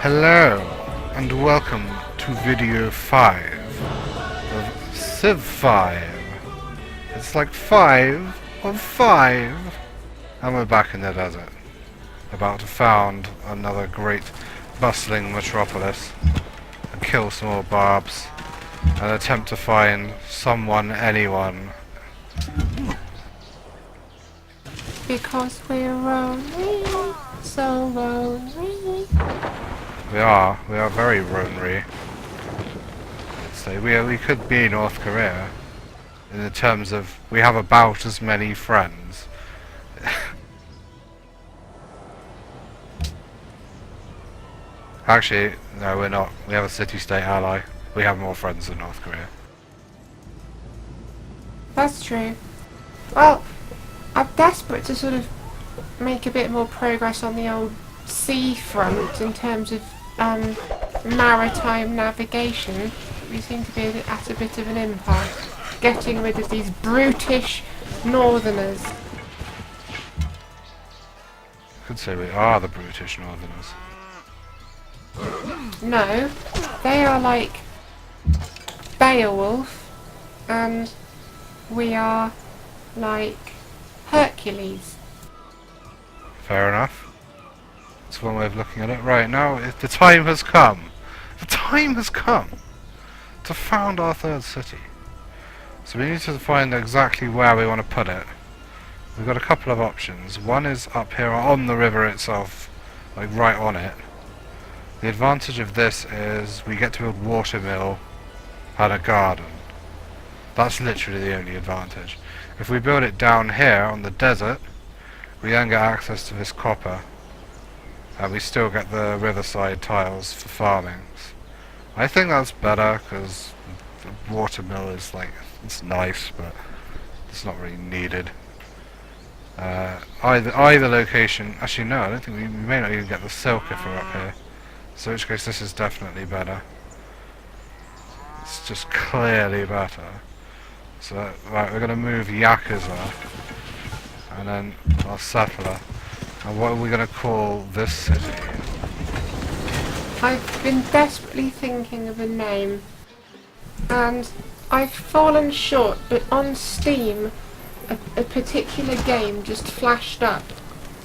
Hello, and welcome to video 5 of Civ 5. It's like 5 of 5. And we're back in the desert, about to found another great bustling metropolis, and kill some more barbs, and attempt to find anyone. Because we're lonely, so lonely. We are very lonely. So we could be North Korea, in the terms of we have about as many friends. Actually, no, we're not. We have a city-state ally. We have more friends than North Korea. That's true. Well, I'm desperate to sort of make a bit more progress on the old sea front in terms of maritime navigation. We seem to be at a bit of an impasse, getting rid of these brutish northerners. I could say we are the British Northerners. No, they are like Beowulf, and we are like Hercules. Fair enough. That's one way of looking at it. Right, now the time has come. The time has come to found our third city. So we need to find exactly where we want to put it. We've got a couple of options. One is up here on the river itself, like right on it. The advantage of this is we get to build watermill and a garden. That's literally the only advantage. If we build it down here on the desert, we then get access to this copper, and we still get the riverside tiles for farming. I think that's better because the watermill is like, it's nice, but it's not really needed. Either location, actually no, I don't think we may not even get the silk if we're up here. So in which case this is definitely better. It's just clearly better. So right, we're going to move Yakuza, and then our settler. And what are we going to call this city? I've been desperately thinking of a name, and I've fallen short, but on Steam, a particular game just flashed up,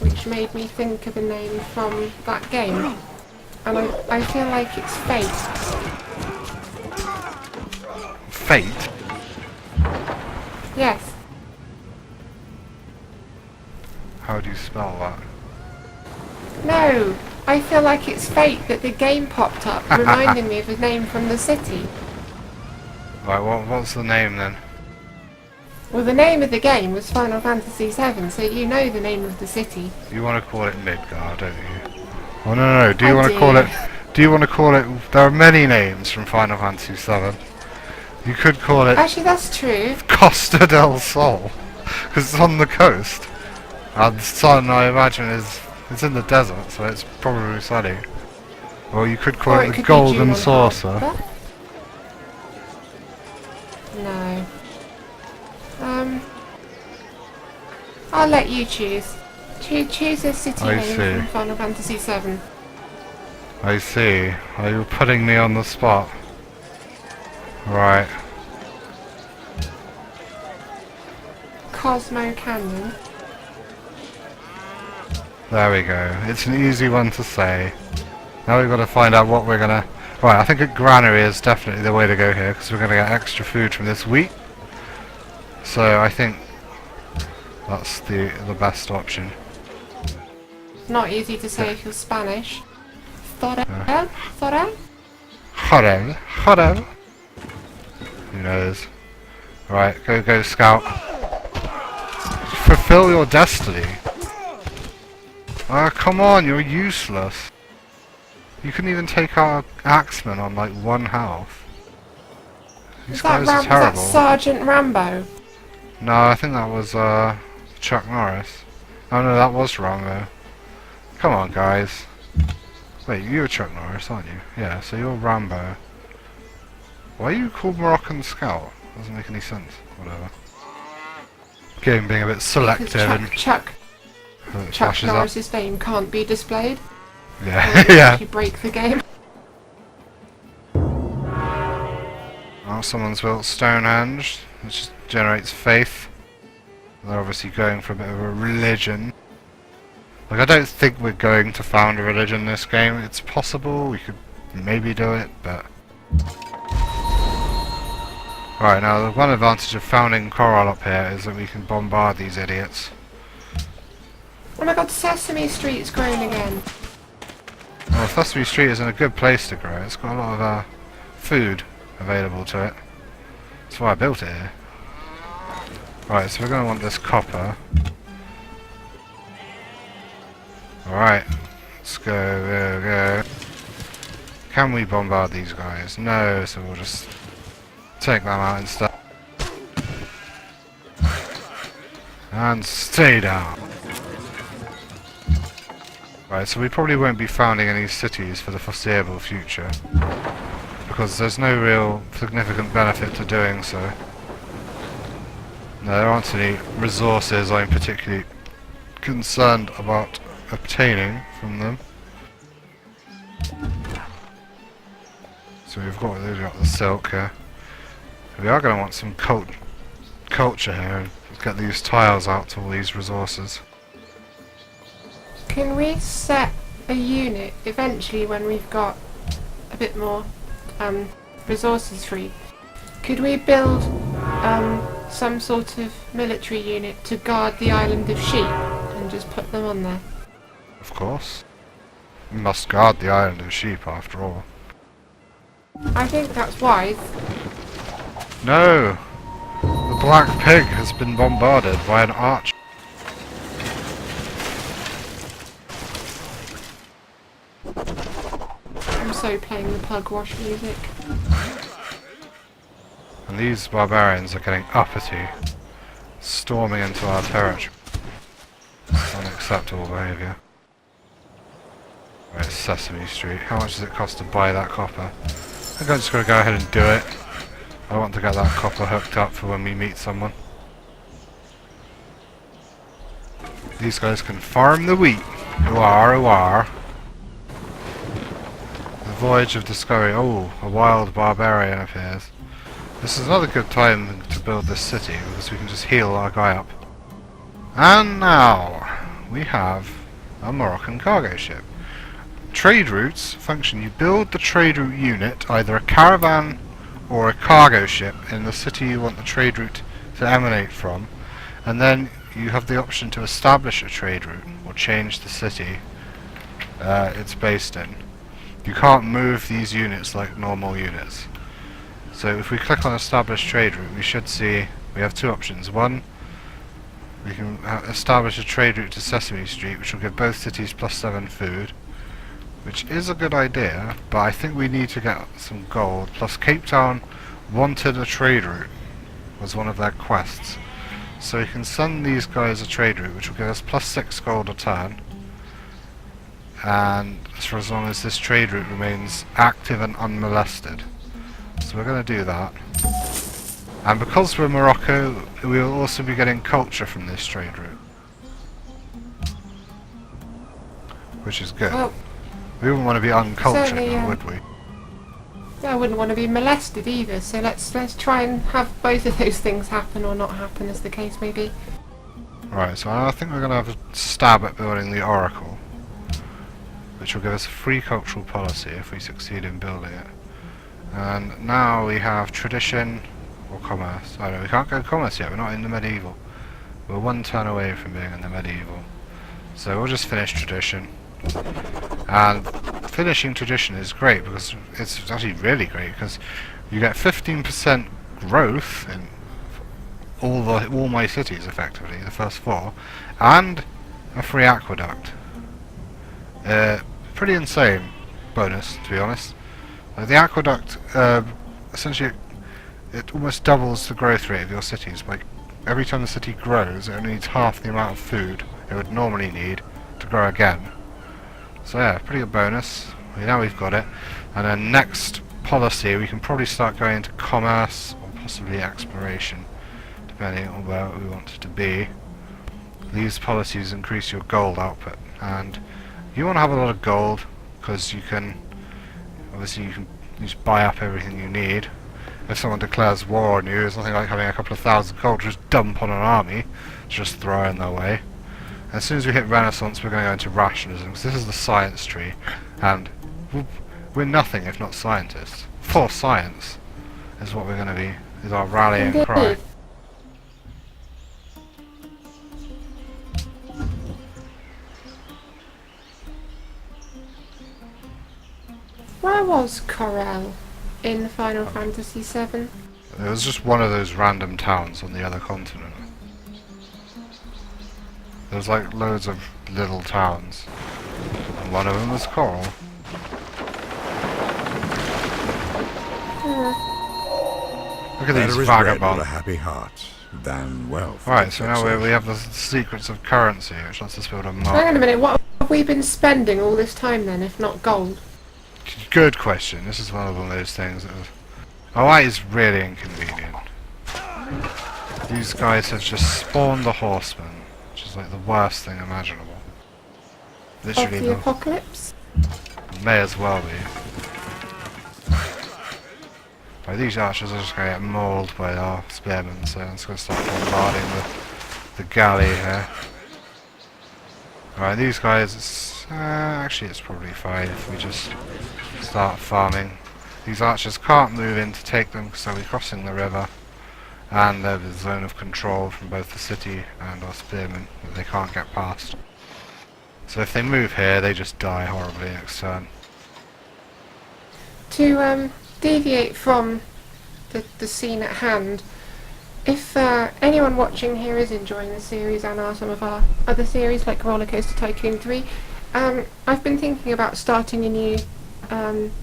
which made me think of a name from that game. And I feel like it's Fate. Fate? Yes. How do you spell that? No, I feel like it's Fate that the game popped up, reminding me of a name from the city. Right, what's the name then? Well, the name of the game was Final Fantasy VII, so you know the name of the city. You want to call it Midgard, don't you? Oh no, do you want to call it... Do you want to call it... There are many names from Final Fantasy VII. You could call it... Actually, that's true. Costa del Sol. Because it's on the coast. And the sun, I imagine, it's in the desert, so it's probably sunny. Or you could call it the Golden Saucer. No. I'll let you choose. Choose a city name from Final Fantasy VII. I see. Are you putting me on the spot? Right. Cosmo Canyon. There we go. It's an easy one to say. Now we've got to find out what we're gonna... Right, I think a granary is definitely the way to go here, because we're gonna get extra food from this wheat. So I think that's the best option. Not easy to say if you're Spanish. Thorel? Jorel. Who knows? Right, go scout. Fulfill your destiny. Ah, come on, you're useless. You couldn't even take our axeman on like 1 health. These guys are terrible. Was that Sergeant Rambo? No, I think that was Chuck Norris. Oh no, that was wrong though. Come on, guys. Wait, you're Chuck Norris, aren't you? Yeah, so you're Rambo. Why are you called Moroccan Scout? Doesn't make any sense. Whatever. Game being a bit selective and Chuck Norris's fame can't be displayed. Yeah, Or yeah. actually break the game. Oh, someone's built Stonehenge, which generates faith. They're obviously going for a bit of a religion. Like, I don't think we're going to found a religion in this game. It's possible, we could maybe do it, but... Right, now the one advantage of founding coral up here is that we can bombard these idiots. Oh my god, Sesame Street's grown again. Well, Sesame Street is in a good place to grow. It's got a lot of food available to it. That's why I built it here. Right, so we're going to want this copper. Alright, let's go. Can we bombard these guys? No, so we'll just take them out instead. And stay down. Right, so we probably won't be founding any cities for the foreseeable future, because there's no real significant benefit to doing so. No, there aren't any resources I'm particularly concerned about obtaining from them. So we've got the silk here. We are going to want some culture here and get these tiles out to all these resources. Can we set a unit eventually when we've got a bit more resources free? Could we build some sort of military unit to guard the island of sheep and just put them on there? Of course. We must guard the island of sheep after all. I think that's wise. No! The black pig has been bombarded by an archer. I'm so playing the pug wash music. And these barbarians are getting uppity, storming into our territory. Unacceptable behaviour. Right, Sesame Street. How much does it cost to buy that copper? I think I'm just going to go ahead and do it. I want to get that copper hooked up for when we meet someone. These guys can farm the wheat. Ooh-ar. The Voyage of Discovery. Oh, a wild barbarian appears. This is another good time to build this city, because we can just heal our guy up. And now, we have a Moroccan cargo ship. Trade routes function. You build the trade route unit, either a caravan or a cargo ship, in the city you want the trade route to emanate from, and then you have the option to establish a trade route or change the city it's based in. You can't move these units like normal units. So if we click on establish trade route, we should see we have two options. One, we can establish a trade route to Sesame Street, which will give both cities +7 food, which is a good idea, but I think we need to get some gold. Plus Cape Town wanted a trade route, was one of their quests. So we can send these guys a trade route, which will give us +6 gold a turn, and for as long as this trade route remains active and unmolested. So we're going to do that. And because we're Morocco, we will also be getting culture from this trade route, which is good. Well, We wouldn't want to be uncultured, certainly, would we? I wouldn't want to be molested either, so let's try and have both of those things happen or not happen, as the case may be. Right, so I think we're going to have a stab at building the Oracle, which will give us a free cultural policy if we succeed in building it. And now we have tradition or commerce. Oh no, we can't go commerce yet, we're not in the medieval. We're one turn away from being in the medieval. So we'll just finish tradition. And finishing tradition is great, because it's actually really great, because you get 15% growth in all my cities, effectively, the first 4, and a free aqueduct. Pretty insane bonus, to be honest. The aqueduct, essentially, it almost doubles the growth rate of your cities. Like, every time the city grows, it only needs half the amount of food it would normally need to grow again. So yeah, pretty good bonus. Now we've got it. And then next policy, we can probably start going into commerce, or possibly exploration, depending on where we want it to be. These policies increase your gold output, and you want to have a lot of gold, because you can just buy up everything you need. If someone declares war on you, it's nothing like having a couple of thousand gold just dump on an army, just throw in their way. As soon as we hit Renaissance, we're going to go into rationalism, because this is the science tree, and we're nothing if not scientists. For science is what we're going to be, is our rallying cry. Where was Corel in Final Fantasy VII? It was just one of those random towns on the other continent. There was like loads of little towns, and one of them was Coral. Look at these vagabonds. A happy heart than wealth. Right, so now we have the secrets of currency, which lets us build a market. Hang on a minute, what have we been spending all this time then, if not gold? Good question. This is one of those things that... Oh, that is really inconvenient. These guys have just spawned the horsemen, which is like the worst thing imaginable. Literally Of the apocalypse? May as well be. Right, these archers are just going to get mauled by our spearmen, so I'm just going to start bombarding the galley here. Alright, these guys, actually it's probably fine if we just start farming. These archers can't move in to take them because they'll be crossing the river, and there's a zone of control from both the city and our spearmen that they can't get past. So if they move here, they just die horribly next turn. To deviate from the scene at hand, if anyone watching here is enjoying the series and are some of our other series like Roller Coaster Tycoon 3, I've been thinking about starting a new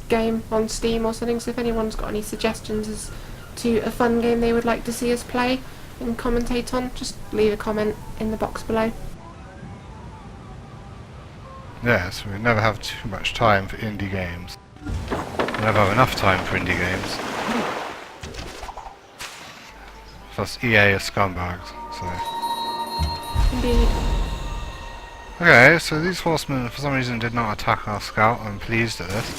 game on Steam or something, so if anyone's got any suggestions as to a fun game they would like to see us play and commentate on, just leave a comment in the box below. Yes, we never have too much time for indie games. We never have enough time for indie games. Plus EA are scumbags, so... Indeed. Okay, so these horsemen for some reason did not attack our scout. I'm pleased at this.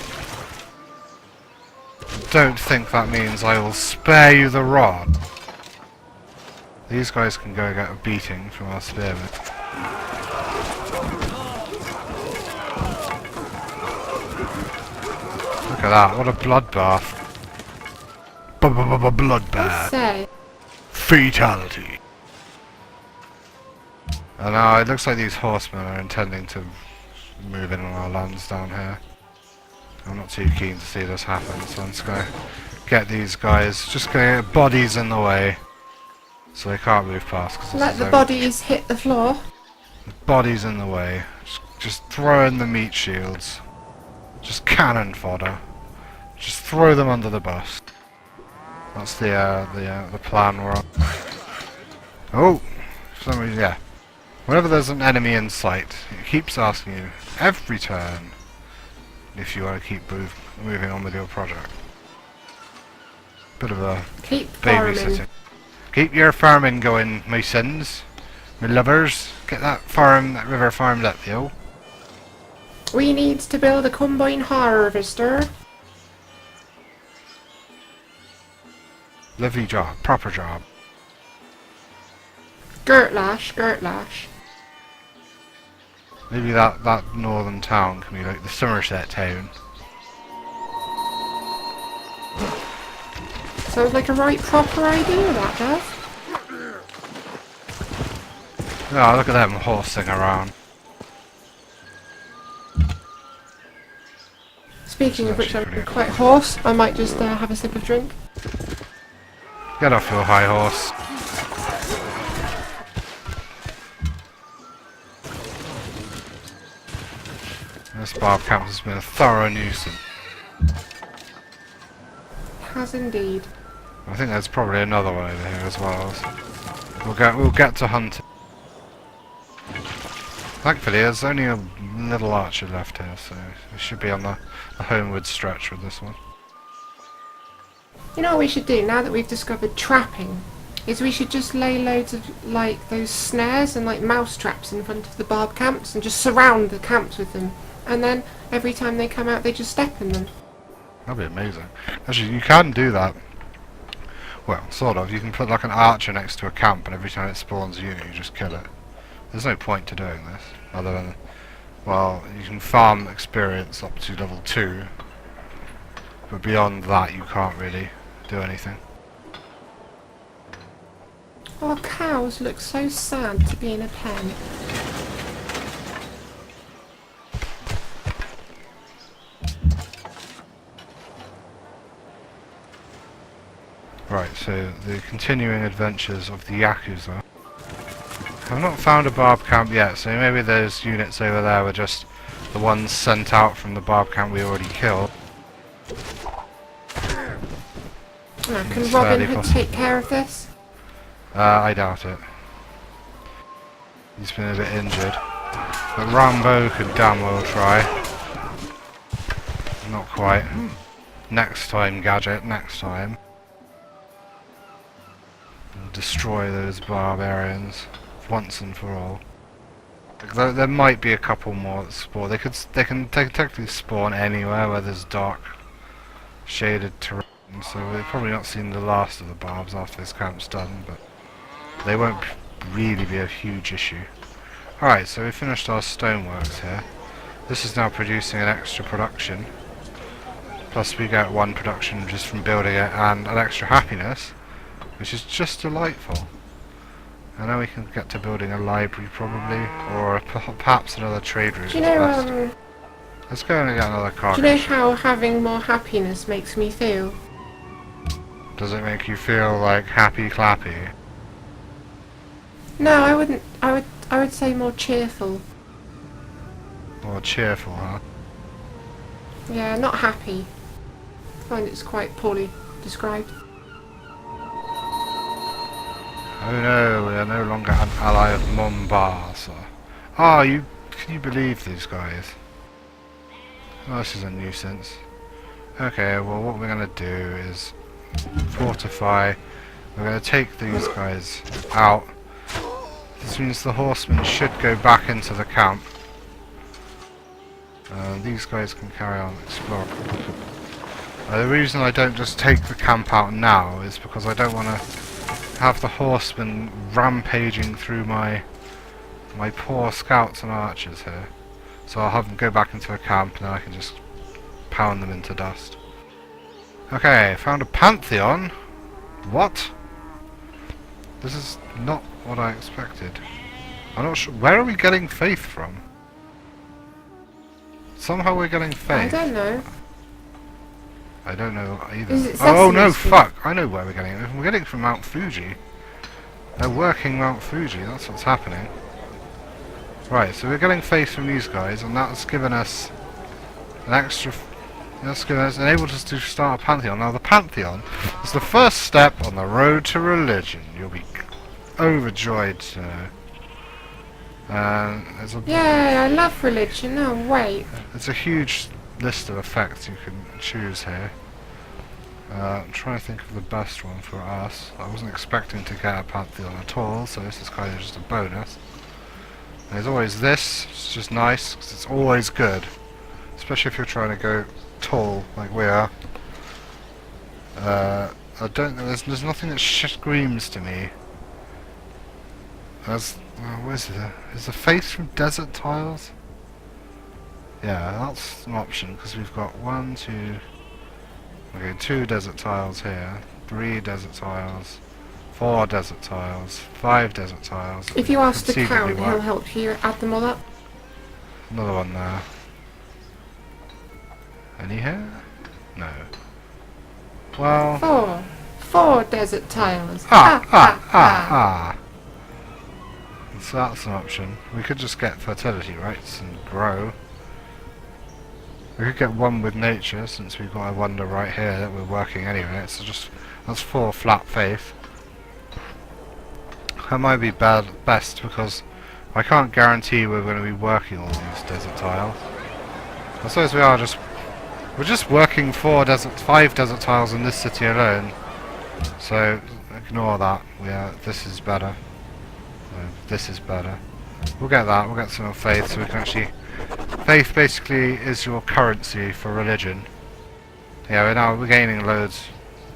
Don't think that means I will spare you the rod. These guys can go get a beating from our spearmen. Look at that, what a bloodbath. Bloodbath. Say, Fatality. And now it looks like these horsemen are intending to move in on our lands down here. I'm not too keen to see this happen, so I'm just going to get these guys, just going to get bodies in the way, so they can't move past. let the bodies hit the floor. Bodies in the way. Just throw in the meat shields. Just cannon fodder. Just throw them under the bus. That's the plan we're on. Oh, for some reason, yeah. Whenever there's an enemy in sight, it keeps asking you every turn if you want to keep moving on with your project. Bit of a Keep farming. babysitting. Keep your farming going, my sons, my lovers. Get that river farmed up, yo. We need to build a combine harvester. Lovely job, proper job. Gertlash, Gertlash. Maybe that northern town can be like the Somerset town. Sounds like a right proper idea, that does. Oh, look at them horsing around. Speaking of which, I'm Pretty quite hoarse. I might just have a sip of drink. Get off your high horse. This barb camp has been a thorough nuisance. Has indeed. I think there's probably another one over here as well. We'll get to hunt it. Thankfully, there's only a little archer left here, so we should be on the homeward stretch with this one. You know what we should do now that we've discovered trapping? Is we should just lay loads of like those snares and like mouse traps in front of the barb camps and just surround the camps with them and then every time they come out, they just step in them. That'd be amazing. Actually, you can do that. Well, sort of. You can put like an archer next to a camp, and every time it spawns a unit, you just kill it. There's no point to doing this, other than, well, you can farm experience up to level 2, but beyond that, you can't really do anything. Our cows look so sad to be in a pen. Right, so the continuing adventures of the Yakuza. I've not found a barb camp yet, so maybe those units over there were just the ones sent out from the barb camp we already killed. Now, can It's Robin fairly Hood possible. take care of this? I doubt it. He's been a bit injured. But Rambo could damn well try. Not quite. Next time, Gadget, next time. We'll destroy those barbarians once and for all. There might be a couple more that spawn. They can technically spawn anywhere where there's dark, shaded terrain. So we've probably not seen the last of the barbs after this camp's done, but they won't really be a huge issue. Alright, so we finished our stoneworks here. This is now producing an extra production. Plus we get 1 production just from building it, and an extra happiness, which is just delightful. And now we can get to building a library probably, or perhaps another trade route. Do you know, Let's go and get another cargo. do you know how having more happiness makes me feel? Does it make you feel like happy clappy? No, I wouldn't. I would say more cheerful. Or cheerful, huh? Yeah, not happy. I find it's quite poorly described. Oh no, we are no longer an ally of Mombasa. Ah, can you believe these guys? Oh, this is a nuisance. Okay, well what we're gonna do is fortify. We're gonna take these guys out. This means the horsemen should go back into the camp. These guys can carry on exploring. The reason I don't just take the camp out now is because I don't want to have the horsemen rampaging through my poor scouts and archers here. So I'll have them go back into a camp and then I can just pound them into dust. Okay, found a pantheon. What? This is not what I expected. I'm not sure. Where are we getting faith from? Somehow we're getting faith. I don't know. I don't know either. Is it Oh Sesame no, Street? fuck! I know where we're getting it. We're getting it from Mount Fuji. They're working Mount Fuji, that's what's happening. Right, so we're getting faith from these guys, and that's given us an extra... That's given us, enabled us to start a pantheon. Now the pantheon is the first step on the road to religion. You'll be overjoyed to know. There's a... Yeah, I love religion. Oh, wait. It's a huge list of effects you can choose here. I'm trying to think of the best one for us. I wasn't expecting to get a pantheon at all, so this is kind of just a bonus. There's always this, it's just nice, because it's always good. Especially if you're trying to go tall, like we are. I don't know, there's nothing that screams to me. Where's it? Is the face from desert tiles? Yeah, that's an option because we've got 1, 2, okay, 2 desert tiles here, 3 desert tiles, 4 desert tiles, 5 desert tiles. If you ask the Conceivably count, work. he'll help you add them all up. Another one there. Any here? No. Well. 4 desert tiles. Ah. So that's an option. We could just get fertility rights and grow. We could get 1 with nature, since we've got a wonder right here that we're working anyway. So that's 4 flat faith. That might be best because I can't guarantee we're going to be working all these desert tiles. I suppose we're just working 5 desert tiles in this city alone. So ignore that. This is better. This is better. We'll get that. We'll get some faith so we can actually Faith basically is your currency for religion. Yeah, we're gaining loads,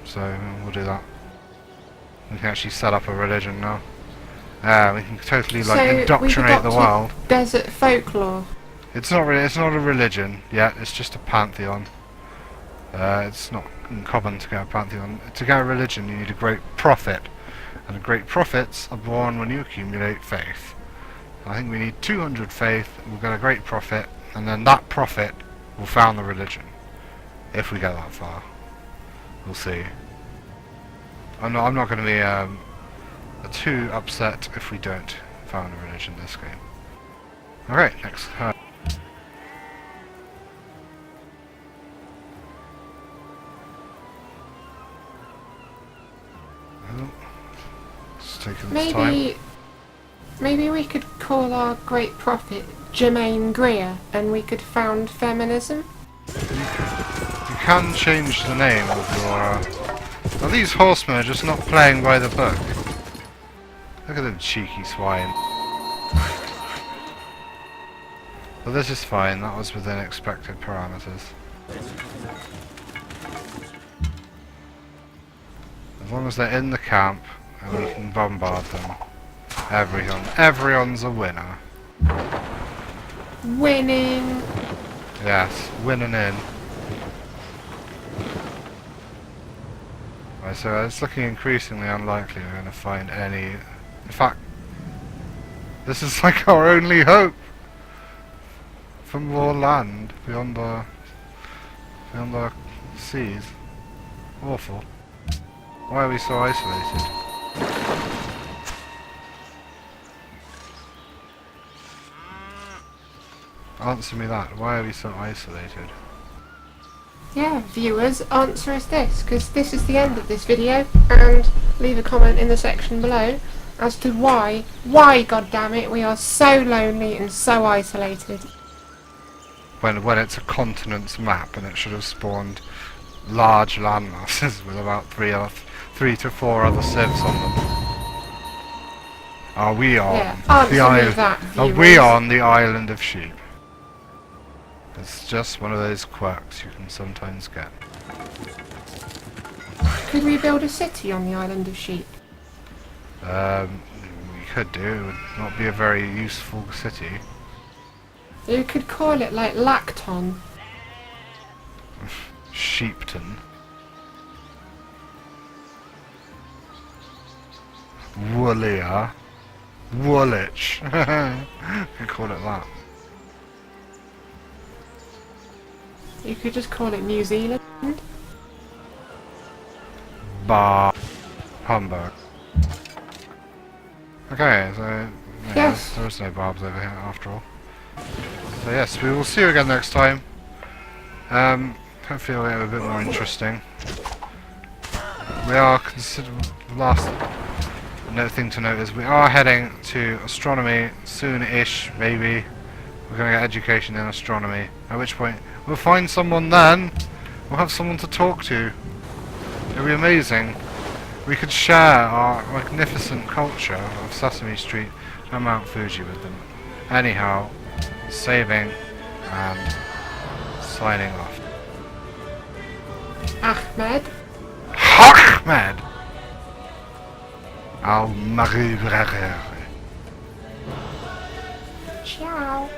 so we'll do that. We can actually set up a religion now. We can totally like So indoctrinate the we've world. adopted desert folklore. It's not really. It's not a religion yet. It's just a pantheon. It's not common to get a pantheon. To get a religion, you need a great prophet, and the great prophets are born when you accumulate faith. I think we need 200 faith. We'll get a great prophet, and then that prophet will found the religion. If we get that far, we'll see. I'm not going to be too upset if we don't found a religion this game. Alright, next. It's taking its time. Maybe we could call our great prophet Jermaine Greer, and we could found feminism. You can change the name of your... Well, these horsemen are just not playing by the book. Look at them cheeky swine. Well, this is fine. That was within expected parameters. As long as they're in the camp and we can bombard them. Everyone's a winner. Winning. Yes, winning in. Right, so it's looking increasingly unlikely we're going to find any... In fact, this is like our only hope for more land beyond our seas. Awful. Why are we so isolated? Answer me that. Why are we so isolated? Yeah, viewers, answer us this, because this is the end of this video, and leave a comment in the section below as to why, goddammit, we are so lonely and so isolated. When it's a continent's map and it should have spawned large land masses with about 3 to 4 other civs on them. Are we on the island? Are we on the island of sheep? It's just one of those quirks you can sometimes get. Could we build a city on the island of sheep? We could do. It would not be a very useful city. You could call it like Lacton. Sheepton. Woollier. Woolwich. You could call it that. You could just call it New Zealand. Hamburg. Okay, so yeah, Yes. there's no barbs over here after all. So yes, we will see you again next time. Hopefully it'll get a bit more interesting. We are last thing to note is we are heading to astronomy soon-ish, maybe. We're going to get education in astronomy, at which point we'll find someone then. We'll have someone to talk to. It'll be amazing. We could share our magnificent culture of Sesame Street and Mount Fuji with them. Anyhow, saving and signing off. Ahmed. Ahmed! Al-Maghib. Ciao.